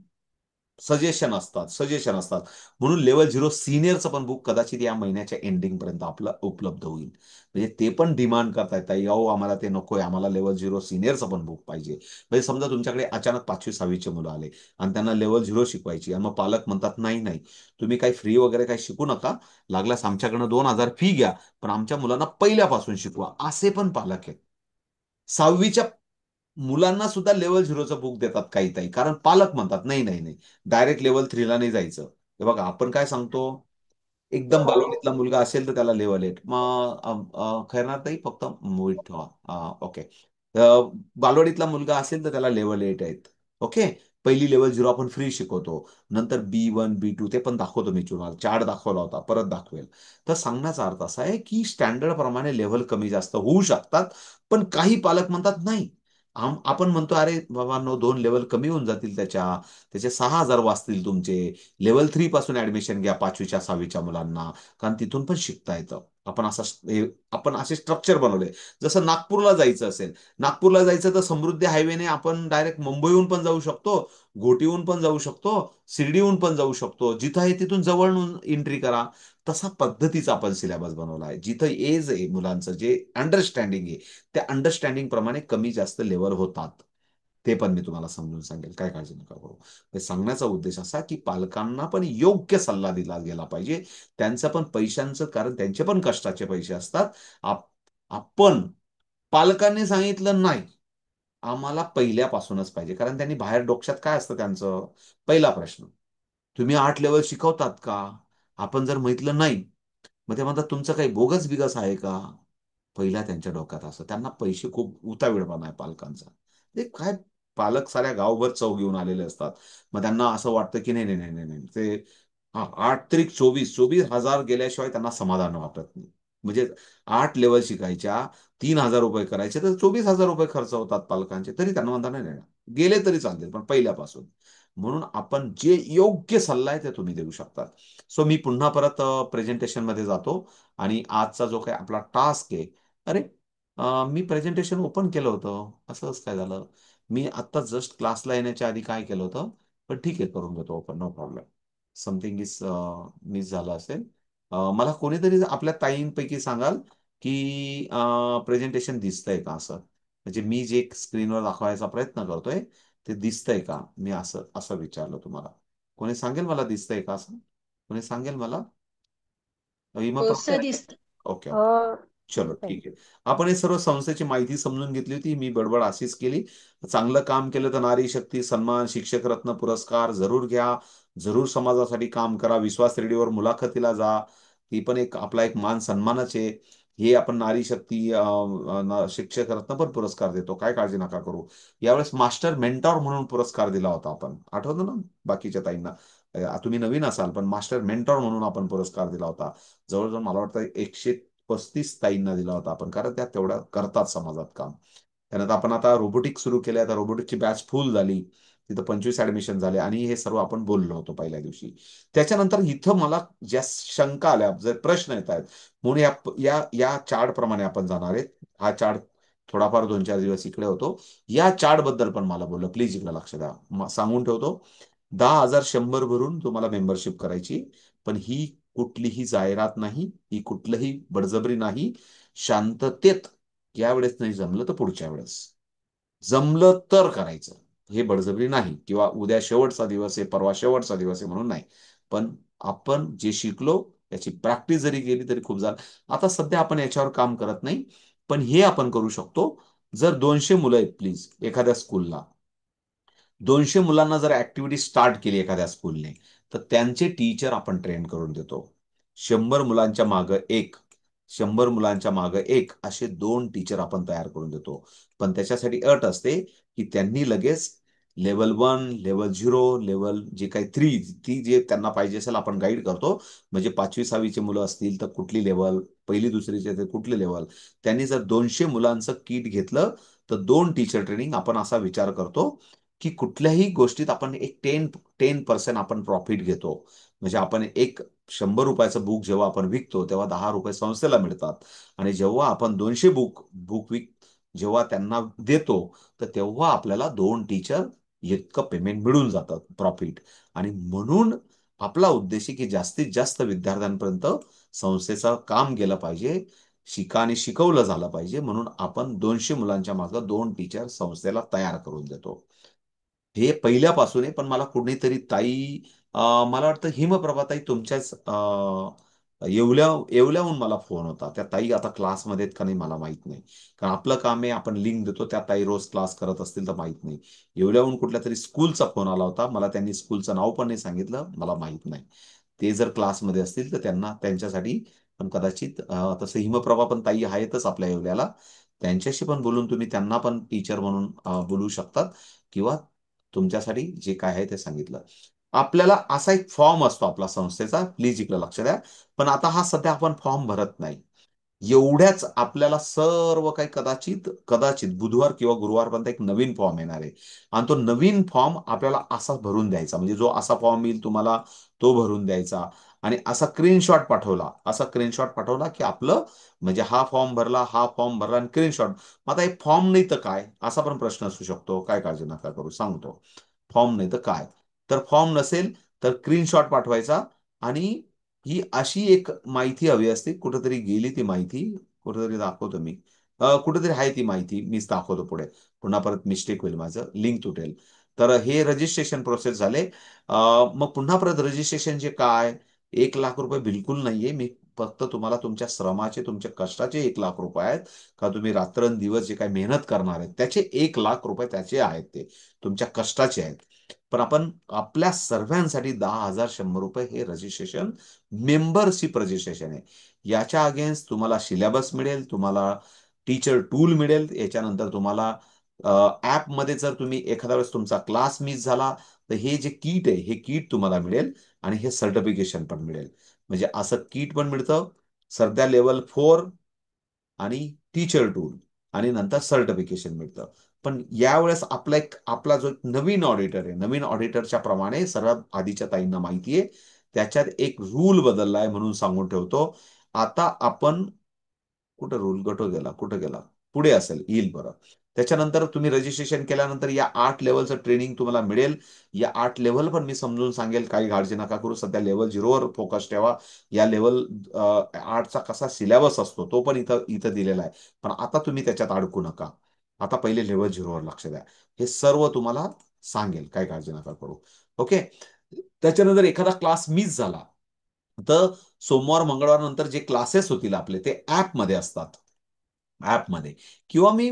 सजेशन असतात म्हणून लेवल झिरो सिनियरचं पण बुक कदाचित या महिन्याच्या एंडिंग पर्यंत आपलं उपलब्ध होईल. म्हणजे ते पण डिमांड करतायत ताई, अहो आम्हाला ते नकोय, आम्हाला लेवल झिरो सिनियरचं पण बुक पाहिजे. म्हणजे समजा तुमच्याकडे अचानक 5वी 6वीचे मुलं आले आणि त्यांना लेवल झिरो शिकवायची आणि मग पालक म्हणतात नाही नाही, तुम्ही काही फ्री वगैरे काही शिकू नका, लागल्यास आमच्याकडनं 2,000 फी घ्या, पण आमच्या मुलांना पहिल्यापासून शिकवा, असे पण पालक आहेत. 6वीच्या मुलांना सुद्धा लेवल झिरोचं बुक देतात काही ताई, कारण पालक म्हणतात नाही नाही नाही, डायरेक्ट लेवल 3ला नाही जायचं. हे बघा आपण काय सांगतो, एकदम बालवाडीतला मुलगा असेल तर त्याला लेवल 8, मग खैरनार ताई फक्त मुळीत ठेवा. ओके. बालवाडीतला मुलगा असेल तर त्याला लेवल 8 आहेत. ओके. पहिली लेवल 0 आपण फ्री शिकवतो, नंतर B1 B2 ते पण दाखवतो मी तुम्हाला, चार्ट दाखवला होता, परत दाखवेल. तर सांगण्याचा अर्थ असा आहे की स्टँडर्ड प्रमाणे लेव्हल कमी जास्त होऊ शकतात, पण काही पालक म्हणतात नाही. आपण म्हणतो अरे बाबांनो 2 लेवल कमी होऊन जातील त्याचे 6,000 वाचतील तुमचे, लेवल 3 पासून ऍडमिशन घ्या 5वी 6वीच्या मुलांना, कारण तिथून पण शिकता येतं. आपण असे स्ट्रक्चर बनवले. जसं नागपूरला जायचं असेल, नागपूरला जायचं तर समृद्धी हायवेने आपण डायरेक्ट मुंबईहून पण जाऊ शकतो, घोटीहून पण जाऊ शकतो, शिर्डीहून पण जाऊ शकतो, जिथं आहे तिथून जवळून एंट्री करा. तसा पद्धतीचा आपण सिलेबस बनवला आहे, जिथं एज आहे मुलांचं, जे अंडरस्टँडिंग आहे त्या अंडरस्टँडिंग प्रमाणे कमी जास्त लेवल होतात. ते पण मी तुम्हाला समजून सांगेल, काय काळजी नका करू. हे सांगण्याचा उद्देश असा की पालकांना पण योग्य सल्ला दिला गेला पाहिजे. त्यांचं पण पैशांचं, कारण त्यांचे पण कष्टाचे पैसे असतात. आपण पालकांनी सांगितलं नाही, आम्हाला पहिल्यापासूनच पाहिजे, कारण त्यांनी बाहेर डोक्यात काय असतं त्यांचं, पहिला प्रश्न, तुम्ही 8 लेवल शिकवतात का? आपण जर म्हटलं नाही, मग ते म्हणतात तुमचं काही बोगस बिगस आहे का? पहिला त्यांच्या डोक्यात असं, त्यांना पैसे खूप उतावीळपणा आहे पालकांचा. ते काय, पालक साऱ्या गावभर चव घेऊन आलेले असतात. मग त्यांना असं वाटतं की नाही नाही नाही नाही नाही, ते हा 8 त्रिक 24 24,000 गेल्याशिवाय त्यांना समाधान वाटत नाही. म्हणजे 8 लेवल शिकायच्या, 3,000 रुपये करायचे, तर 24,000 रुपये खर्च होतात पालकांचे, तरी त्यांना म्हणता नाही नाही नाही, गेले तरी चालतील पण पहिल्यापासून. म्हणून आपण जे योग्य सल्ला आहे ते तुम्ही देऊ शकता. सो मी पुन्हा परत प्रेझेंटेशन मध्ये जातो आणि आजचा जो काही आपला टास्क आहे, अरे मी प्रेझेंटेशन ओपन केलं होतं, असंच काय झालं, मी आत्ता जस्ट क्लासला येण्याच्या आधी काय केलं होतं, पण ठीक आहे करून घेतो open, no problem. Something is miss झालं असेल. मला कोणीतरी आपल्या ताईंपैकी सांगाल की प्रेझेंटेशन दिसतंय का असं, म्हणजे मी जे स्क्रीनवर दाखवायचा प्रयत्न करतोय ते दिसतंय का, मी असं असं विचारलं तुम्हाला. कोणी सांगेल मला दिसतंय का असं, कोणी सांगेल मला? विमा हो प्रॉपर सर आहे. दिसत. ओके हो ओके. चलो दिसतंय. ठीक आहे. आपण हे सर्व संस्थेची माहिती समजून घेतली होती, मी बडबड अशीच केली. चांगलं काम केलं तर नारी शक्ती सन्मान, शिक्षक रत्न पुरस्कार जरूर घ्या, जरूर समाजासाठी काम करा, विश्वास रेडिओवर मुलाखतीला जा, ती पण एक आपला एक मान सन्मानच आहे. हे आपण नारी शक्ती शिक्षक रत्न पण पुरस्कार देतो, काय काळजी नका करू. यावेळेस मास्टर मेंटॉर म्हणून पुरस्कार दिला होता आपण, आठवतं ना बाकीच्या ताईंना? तुम्ही नवीन असाल पण मास्टर मेंटॉर म्हणून आपण पुरस्कार दिला होता. जवळजवळ मला वाटतं 135 ताईंना दिला होता आपण, कारण त्या तेवढ्या करतात समाजात काम. त्यानंतर आपण आता रोबोटिक्स सुरू केले, आता रोबोटिक्सची बॅच फुल झाली, तिथं 25 ऍडमिशन झाले आणि हे सर्व आपण बोललो होतो पहिल्या दिवशी. त्याच्यानंतर इथं मला ज्या शंका आल्या, जर प्रश्न येत आहेत, म्हणून या या या चार्ट प्रमाणे आपण जाणार आहेत. हा चार्ट थोडाफार 2-4 दिवस इकडे होतो, या चार्ट बद्दल पण मला बोललं, प्लीज इकडे लक्ष द्या. सांगून ठेवतो, 10,100 भरून तुम्हाला मेंबरशिप करायची, पण ही कुठलीही जाहिरात नाही, ही कुठलंही बळजबरी नाही, शांततेत, यावेळेस नाही जमलं तर पुढच्या वेळेस, जमलं तर करायचं, हे बळजबरी नाही, किंवा उद्या शेवटचा दिवस आहे, परवा शेवटचा दिवस आहे म्हणून नाही. पण आपण जे शिकलो याची प्रॅक्टिस जरी केली तरी खूप झालं. आता सध्या आपण याच्यावर काम करत नाही, पण हे आपण करू शकतो. जर 200 मुलं आहेत प्लीज एखाद्या स्कूलला, 200 मुलांना जर ऍक्टिव्हिटी स्टार्ट केली एखाद्या स्कूलने, तर त्यांचे टीचर आपण ट्रेन करून देतो. 100 मुलांच्या मागं एक, 100 मुलांच्या मागं एक असे 2 टीचर आपण तयार करून देतो. पण त्याच्यासाठी अट असते, की त्यांनी लगेच लेव्हल 1, लेव्हल 0, लेव्हल जे काही 3 ती जे त्यांना पाहिजे असेल आपण गाईड करतो. म्हणजे 5वी-6वीची मुलं असतील तर कुठली लेव्हल, पहिली दुसरीचे तर कुठली लेव्हल. त्यांनी जर 200 मुलांचं किट घेतलं, तर 2 टीचर ट्रेनिंग आपण असा विचार करतो, की कुठल्याही गोष्टीत आपण एक 10% आपण प्रॉफिट घेतो. म्हणजे आपण एक ₹100 बुक जेव्हा आपण विकतो, तेव्हा ₹10 संस्थेला मिळतात. आणि जेव्हा आपण 200 बुक बुक विक जेव्हा त्यांना देतो, तर तेव्हा आपल्याला 2 टीचर इतकं पेमेंट मिळून जातं प्रॉफिट. आणि म्हणून आपला उद्देश आहे, की जास्तीत जास्त विद्यार्थ्यांपर्यंत संस्थेचं काम गेलं पाहिजे. आणि शिकवलं झालं पाहिजे. म्हणून आपण 200 मुलांच्या मागे 2 टीचर संस्थेला तयार करून देतो. हे पहिल्यापासून आहे, पण मला कुणीतरी ताई मला वाटतं हिमप्रभाताई तुमच्याच येवल्याहून मला फोन होता. त्या ताई आता क्लासमध्ये आहेत का नाही मला माहीत नाही. कारण आपलं काम आहे, आपण लिंक देतो. त्या ताई रोज क्लास करत असतील तर माहीत नाही. येवल्याहून कुठल्यातरी स्कूलचा फोन आला होता. मला त्यांनी स्कूलचं नाव पण नाही सांगितलं. मला माहीत नाही. ते जर क्लासमध्ये असतील तर त्यांना त्यांच्यासाठी पण कदाचित तसं हिमप्रभा पण ताई आहेतच आपल्या येवल्याला. त्यांच्याशी पण बोलून तुम्ही त्यांना पण टीचर म्हणून बोलवू शकतात किंवा तुमच्यासाठी जे काय आहे ते सांगितलं. आपल्याला असा एक फॉर्म असतो आपला संस्थेचा, प्लीज इकडे लक्ष द्या. पण आता हा सध्या आपण फॉर्म भरत नाही. एवढ्याच आपल्याला सर्व काही कदाचित कदाचित बुधवार किंवा गुरुवारपर्यंत एक नवीन फॉर्म येणार आहे. आणि तो नवीन फॉर्म आपल्याला असा भरून द्यायचा. म्हणजे जो असा फॉर्म येईल तुम्हाला तो भरून द्यायचा. आणि असा स्क्रीनशॉट पाठवला, की आपलं म्हणजे हा फॉर्म भरला आणि स्क्रीनशॉट. मग आता हे फॉर्म नाही तर काय? असा पण प्रश्न असू शकतो. काय काळजी नका करू, सांगतो. फॉर्म नाही तर काय? तर फॉर्म नसेल तर स्क्रीनशॉट पाठवायचा. आणि ही अशी एक माहिती हवी असते. कुठेतरी गेली ती माहिती. कुठेतरी दाखवतो मी. कुठेतरी आहे ती माहिती. मीच दाखवतो पुढे. पुन्हा परत मिस्टेक होईल माझं. लिंक तुटेल. तर हे रजिस्ट्रेशन प्रोसेस झाले. अ, मग पुन्हा परत रजिस्ट्रेशनचे काय? ₹1,00,000 बिलकुल नाहीये. मी फक्त तुम्हाला तुमच्या श्रमाचे, तुमच्या कष्टाचे ₹1,00,000 आहेत. का तुम्ही रात्रंदिवस जे काही मेहनत करणार आहेत, त्याचे ₹1,00,000 त्याचे आहेत ते. तुमच्या कष्टाचे आहेत. पण आपण आपल्या सर्वांसाठी ₹10,100 हे रजिस्ट्रेशन, मेंबरशिप रजिस्ट्रेशन आहे. याच्या अगेन्स्ट तुम्हाला सिलेबस मिळेल, तुम्हाला टीचर टूल मिळेल. याच्यानंतर तुम्हाला ॲपमध्ये जर तुम्ही एखाद्या वेळेस तुमचा क्लास मिस झाला, तर हे जे किट आहे, हे किट तुम्हाला मिळेल आणि हे सर्टिफिकेशन पण मिळेल. म्हणजे असं किट पण मिळतं. सध्या लेव्हल 4 आणि टीचर टूल आणि नंतर सर्टिफिकेशन मिळतं. पण यावेळेस आपला जो नवीन ऑडिटर आहे, नवीन ऑडिटरच्या प्रमाणे सर्वात आधीच्या ताईंना माहिती आहे. त्याच्यात एक रूल बदललाय म्हणून सांगून ठेवतो. आता आपण कुठं रूल गेला, कुठं गेला? पुढे असेल, येईल बरं. त्याच्यानंतर तुम्ही रजिस्ट्रेशन केल्यानंतर या 8 लेव्हलचं ट्रेनिंग तुम्हाला मिळेल. या 8 लेव्हल पण मी समजून सांगेल, काही काळजी नका करू. सध्या लेव्हल 0 वर फोकस ठेवा. या लेव्हल 8चा कसा सिलेबस असतो, तो पण इथं इथं दिलेला आहे. पण आता तुम्ही त्याच्यात अडकू नका. आता पहिले लेव्हल 0 वर लक्ष द्या. हे सर्व तुम्हाला सांगेल, काही काळजी नका करू. ओके. त्याच्यानंतर एखादा क्लास मिस झाला, तर सोमवार, मंगळवार नंतर जे क्लासेस होतील आपले ते ॲपमध्ये असतात. ॲपमध्ये किंवा मी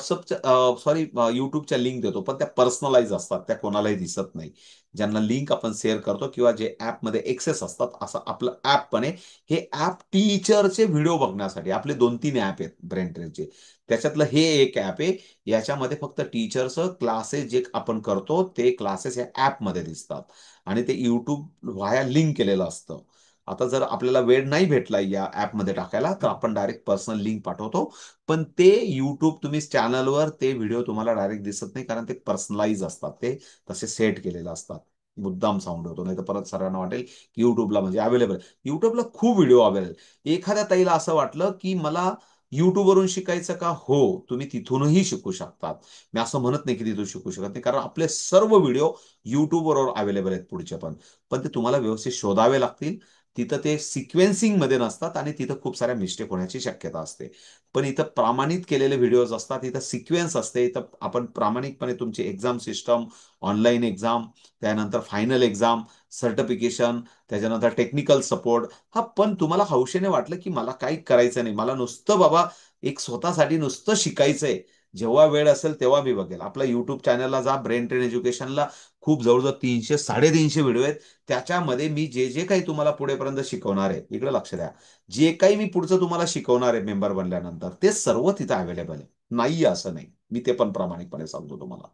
सॉरी YouTubeच्या लिंक देतो, पण त्या पर्सनलाईज असतात. त्या कोणालाही दिसत नाही. ज्यांना लिंक आपण शेअर करतो किंवा जे ॲपमध्ये एक्सेस असतात, असं आपलं ॲप पण आहे. हे ॲप टीचरचे व्हिडिओ बघण्यासाठी आपले 2-3 ॲप आहेत ब्रेनट्रेचे. त्याच्यातलं हे एक ॲप आहे. याच्यामध्ये फक्त टीचरचं क्लासेस जे आपण करतो, ते क्लासेस या ॲपमध्ये दिसतात आणि ते YouTube व्हाया लिंक केलेलं असतं. आता जर आपल्याला वेळ नाही भेटला या ॲपमध्ये टाकायला, तर आपण डायरेक्ट पर्सनल लिंक पाठवतो. पण ते YouTube तुम्ही चॅनलवर ते व्हिडिओ तुम्हाला डायरेक्ट दिसत नाही, कारण ते पर्सनलाइज असतात. ते तसे सेट केलेले असतात. मुद्दाम साउंड होतो. नाहीतर परत सर्वांना वाटेल, की YouTubeला म्हणजे अवेलेबल. YouTubeला खूप व्हिडिओ अवेलेबल. एखाद्या ताईला असं वाटलं, की मला YouTubeवरून शिकायचं का? हो, तुम्ही तिथूनही शिकू शकतात. मी असं म्हणत नाही, की तिथून शिकू शकत नाही. कारण आपले सर्व व्हिडिओ YouTubeवर अवेलेबल आहेत पुढचे पण. पण ते तुम्हाला व्यवस्थित शोधावे लागतील. तिथं ते सिक्वेन्सिंगमध्ये नसतात आणि तिथं खूप साऱ्या मिस्टेक होण्याची शक्यता असते. पण इथं प्रमाणित केलेले व्हिडिओज असतात. इथं सिक्वेन्स असते. इथं आपण प्रामाणिकपणे तुमची एक्झाम सिस्टम, ऑनलाईन एक्झाम, त्यानंतर फायनल एक्झाम, सर्टिफिकेशन, त्याच्यानंतर टेक्निकल सपोर्ट. हां, पण तुम्हाला हौशेने वाटलं, की मला काही करायचं नाही. मला नुसतं बाबा एक स्वतःसाठी नुसतं शिकायचंय. जेव्हा वेळ असेल तेव्हा मी बघेल. आपल्या युट्यूब चॅनलला जा, ब्रेन ट्रेन एज्युकेशनला खूप जवळजवळ 300-350 व्हिडिओ आहेत. त्याच्यामध्ये मी जे जे काही तुम्हाला पुढेपर्यंत शिकवणार आहे, इकडे लक्ष द्या, जे काही मी पुढचं तुम्हाला शिकवणार आहे मेंबर बनल्यानंतर, ते सर्व तिथं अवेलेबल आहे. नाही असं नाही, मी ते पण प्रामाणिकपणे सांगतो तुम्हाला.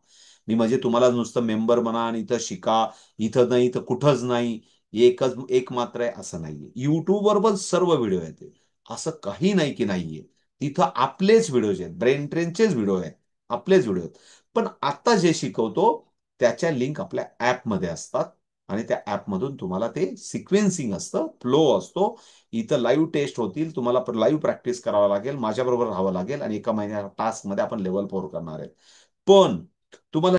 मी म्हणजे तुम्हाला नुसतं मेंबर म्हणा आणि इथं शिका, इथं नाही तर कुठंच नाही, एक मात्र आहे असं नाहीये. युट्यूबवर पण सर्व व्हिडिओ आहेत. असं काही नाही की नाहीये. तिथं आपलेच व्हिडिओज आहेत, ब्रेन ट्रेनचेच व्हिडिओ आहेत, आपलेच व्हिडिओ आहेत. पण आता जे शिकवतो त्याच्या लिंक आपल्या ऍपमध्ये असतात आणि त्या ऍपमधून तुम्हाला ते सिक्वेन्सिंग असतं, फ्लो असतो. इथं लाईव्ह टेस्ट होतील, तुम्हाला लाईव्ह प्रॅक्टिस करावं लागेल, माझ्याबरोबर राहावं लागेल आणि एका महिन्याच्या टास्कमध्ये आपण लेव्हल 4 करणार आहे. पण तुम्हाला